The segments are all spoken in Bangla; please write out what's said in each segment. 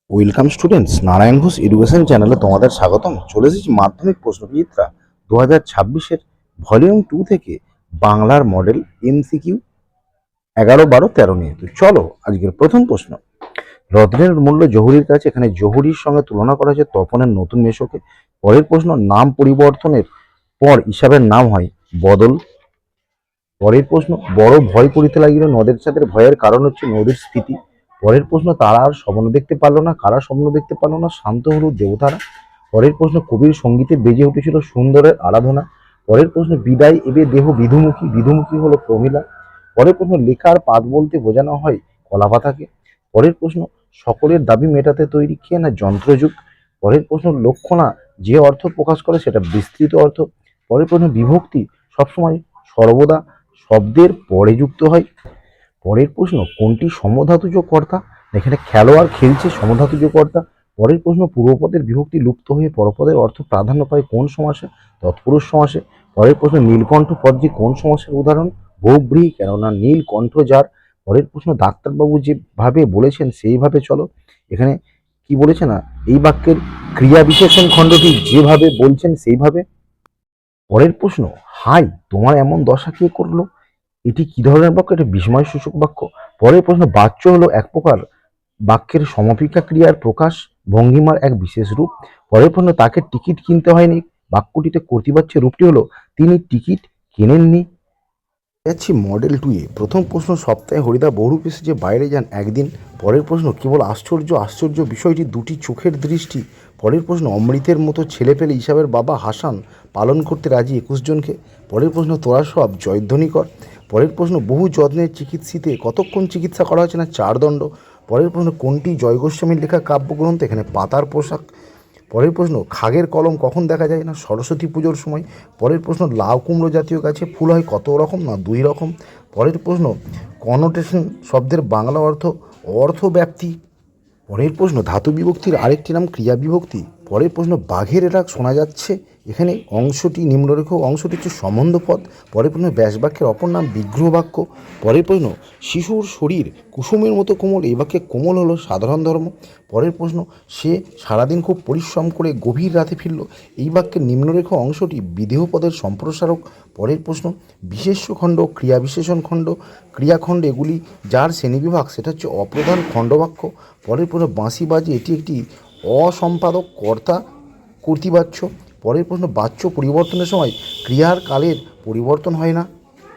Welcome students, Narayan Ghosh education চ্যানেলে তোমাদের স্বাগতম। চলে এসেছি মাধ্যমিক প্রশ্নবিচিত্রা 2026-এর ভলিউম 2 থেকে বাংলার মডেল এমসিকিউ 11, 12, 13 নিয়ে। তো চলো আজকের প্রথম প্রশ্ন। রত্নের মূল্য জহুরির কাছে, এখানে জহুরির সঙ্গে তুলনা করা হয়েছে তপনের নতুন মেশোকে। পরের প্রশ্ন, নাম পরিবর্তনের পর হিসাবের নাম হয় বদল। পরের প্রশ্ন, বড় ভয় করিতে লাগিল নদের চাঁদের, ভয়ের কারণ হচ্ছে নদীর স্ফীতি। পরের প্রশ্ন, তারা আর স্বপ্ন দেখতে পারলো না, কারা স্বপ্ন দেখতে পারলো না, শান্ত হলো দেবতারা। পরের প্রশ্ন, কবির সঙ্গীতে বেজে উঠেছিল সুন্দরের আরাধনা। পরের প্রশ্ন, বিদায় এবে দেহ বিধুমুখী, বিধুমুখী হলো প্রমিলা। পরের প্রশ্ন, লেখার পাত বলতে বোঝানো হয় কলা পাতাকে। পরের প্রশ্ন, সকলের দাবি মেটাতে তৈরি কে, না যন্ত্রযুগ। পরের প্রশ্ন, লক্ষণা যে অর্থ প্রকাশ করে সেটা বিস্তৃত অর্থ। পরের প্রশ্ন, বিভক্তি সবসময় সর্বদা শব্দের পরে যুক্ত হয়। পরের প্রশ্ন, কোনটি সমধাতুজ কর্তা, এখানে খেলোয়াড় খেলছে সমধাতুজ কর্তা। পরের প্রশ্ন, পূর্বপদের বিভক্তি লুপ্ত হয়ে পরপদের অর্থ প্রাধান্য পায় কোন সমাসে, তৎপুরুষ সমাসে। পরের প্রশ্ন, নীলকণ্ঠ পদটি কোন সমাসের উদাহরণ, বহুব্রীহি, কেননা নীলকণ্ঠ যার। পরের প্রশ্ন, ডাক্তারবাবু যেভাবে বলেছেন সেইভাবে চলো, এখানে কি বলেছে না এই বাক্যের ক্রিয়া বিশেষণ খণ্ডটি যেভাবে বলছেন সেইভাবে। পরের প্রশ্ন, হাই তোমার এমন দশা কে করলো, এটি কি ধরনের বাক্য, এটা বিস্ময় সূচক বাক্য। পরের প্রশ্ন, বাচ্য হলো এক প্রকার বাক্যের সমাপিকা ক্রিয়ার প্রকাশ ভঙ্গিমার এক বিশেষ রূপ। পরের প্রশ্ন, তাকে টিকিট কিনতে হয়নি, বাক্যটিতে কর্তৃবাচ্যের রূপটি হলো তিনি টিকিট কেনেননি। যাচ্ছি মডেল 2-এ। প্রথম প্রশ্ন, সপ্তাহে হরিদা বহুরূপ এসেছে বাইরে যান একদিন। পরের প্রশ্ন, কেবল আশ্চর্য আশ্চর্য বিষয়টি দুটি চোখের দৃষ্টি। পরের প্রশ্ন, অমৃতের মতো ছেলে পেলে হিসাবের বাবা হাসান পালন করতে রাজি 21 জনকে। পরের প্রশ্ন, তোরা সব জয়ধ্বনি কর। পরের প্রশ্ন, বহু যত্নের চিকিৎসিতে কতক্ষণ চিকিৎসা করা হচ্ছে, না 4 দণ্ড। পরের প্রশ্ন, কোনটি জয় গোস্বামীর লেখা কাব্যগ্রন্থ, এখানে পাতার পোশাক। পরের প্রশ্ন, খাগের কলম কখন দেখা যায়, না সরস্বতী পুজোর সময়। পরের প্রশ্ন, লাউ কুমড়ো জাতীয় গাছে ফুল হয় কত রকম, না 2 রকম। পরের প্রশ্ন, কনোটেশন শব্দের বাংলা অর্থ অর্থব্যাপ্তি। পরের প্রশ্ন, ধাতু বিভক্তির আরেকটি নাম ক্রিয়া বিভক্তি। পরের প্রশ্ন, বাঘের ডাক শোনা যাচ্ছে, এখানে অংশটি নিম্নরেখ অংশটি হচ্ছে সম্বন্ধ পদ। পরের প্রশ্ন, ব্যাস বাক্যের অপর নাম বিগ্রহ বাক্য। পরের প্রশ্ন, শিশুর শরীর কুসুমের মতো কোমল, এই বাক্যে কোমল হলো সাধারণ ধর্ম। পরের প্রশ্ন, সে সারাদিন খুব পরিশ্রম করে গভীর রাতে ফিরল, এই বাক্যের নিম্নরেখ অংশটি বিদেহ পদের সম্প্রসারক। পরের প্রশ্ন, বিশেষ্য খণ্ড, ক্রিয়া বিশেষণ খণ্ড, ক্রিয়াখণ্ড এগুলি যার শ্রেণীবিভাগ সেটা হচ্ছে অপ্রধান খণ্ডবাক্য। পরের প্রশ্ন, বাঁশি বাজে, এটি একটি অসম্পাদক কর্তা কর্তৃবাচ্য। পরের প্রশ্ন, বাচ্য পরিবর্তনের সময় ক্রিয়ার কালের পরিবর্তন হয় না।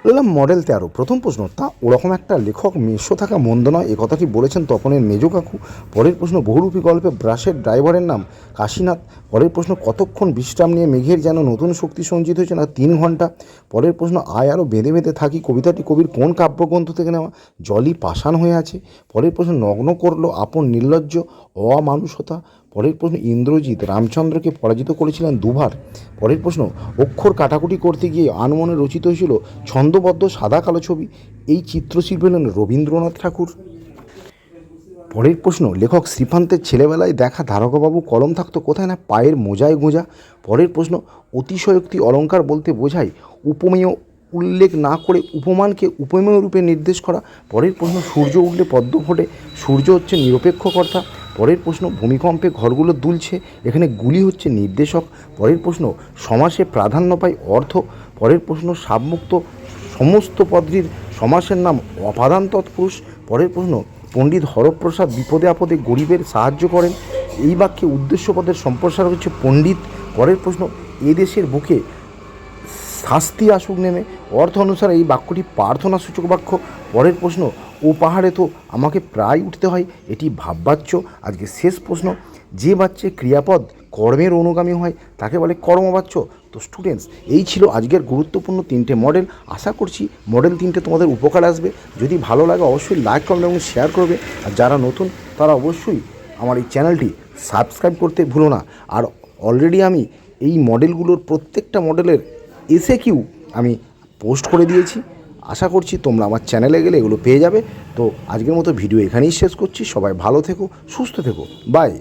বললাম মডেল 13। প্রথম প্রশ্ন, তা ওরকম একটা লেখক মেশো থাকা মন্দ নয়, এ কথাটি বলেছেন তপনের মেজ কাকু। পরের প্রশ্ন, বহুরূপী গল্পে ব্রাসের ড্রাইভারের নাম কাশীনাথ। পরের প্রশ্ন, কতক্ষণ বিশ্রাম নিয়ে মেঘের যেন নতুন শক্তি সঞ্চিত হয়েছে, না 3 ঘন্টা। পরের প্রশ্ন, আয় আরও বেঁধে বেঁধে থাকি কবিতাটি কবির কোন কাব্যগ্রন্থ থেকে নেওয়া, জলই পাষাণ হয়ে আছে। পরের প্রশ্ন, নগ্ন করলো আপন নির্লজ্জ অমানুষতা। পরের প্রশ্ন, ইন্দ্রজিৎ রামচন্দ্রকে পরাজিত করেছিলেন 2 বার। পরের প্রশ্ন, অক্ষর কাটাকুটি করতে গিয়ে আনমনে রচিত হয়েছিল ছন্দবদ্ধ সাদা কালো ছবি, এই চিত্রশিল্পী হলেন রবীন্দ্রনাথ ঠাকুর। পরের প্রশ্ন, লেখক শ্রীকান্তের ছেলেবেলায় দেখা ধারকবাবু কলম থাকতো কোথায়, না পায়ের মোজায় গোঁজা। পরের প্রশ্ন, অতিশয়োক্তি অলঙ্কার বলতে বোঝায় উপমেয় উল্লেখ না করে উপমানকে উপমেয় রূপে নির্দেশ করা। পরের প্রশ্ন, সূর্য উঠলে পদ্ম ফোটে, সূর্য হচ্ছে নিরপেক্ষ কর্তা। পরের প্রশ্ন, ভূমিকম্পে ঘরগুলো দুলছে, এখানে গুলি হচ্ছে নির্দেশক। পরের প্রশ্ন, সমাসে প্রাধান্য পায় অর্থ। পরের প্রশ্ন, সাবমুক্ত সমস্ত পদটির সমাসের নাম অপাদান তৎপুরুষ। পরের প্রশ্ন, পণ্ডিত হরপ্রসাদ বিপদে আপদে গরিবের সাহায্য করেন, এই বাক্যে উদ্দেশ্য পদের সম্প্রসারক হচ্ছে পণ্ডিত। পরের প্রশ্ন, এদেশের বুকে শাস্তি আসুক নেমে, অর্থ অনুসারে এই বাক্যটি প্রার্থনা সূচক বাক্য। পরের প্রশ্ন, ও পাহাড়ে তো আমাকে প্রায় উঠতে হয়, এটি ভাববাচ্য। আজকে শেষ প্রশ্ন, যে বাচ্চে ক্রিয়াপদ কর্মের অনুগামী হয় তাকে বলে কর্মবাচ্য। তো স্টুডেন্টস, এই ছিল আজকের গুরুত্বপূর্ণ 3টে মডেল। আশা করছি মডেল 3টে তোমাদের উপকার আসবে। যদি ভালো লাগে অবশ্যই লাইক কমেন্ট এবং শেয়ার করবে, আর যারা নতুন তারা অবশ্যই আমার এই চ্যানেলটি সাবস্ক্রাইব করতে ভুলো না। আর অলরেডি আমি এই মডেলগুলোর প্রত্যেকটা মডেলের এসএকিউ আমি পোস্ট করে দিয়েছি। আশা করছি তোমরা আমার চ্যানেলে গেলে এগুলো পেয়ে যাবে। তো আজকের মতো ভিডিও এখানেই শেষ করছি। সবাই ভালো থেকো, সুস্থ থেকো, বাই।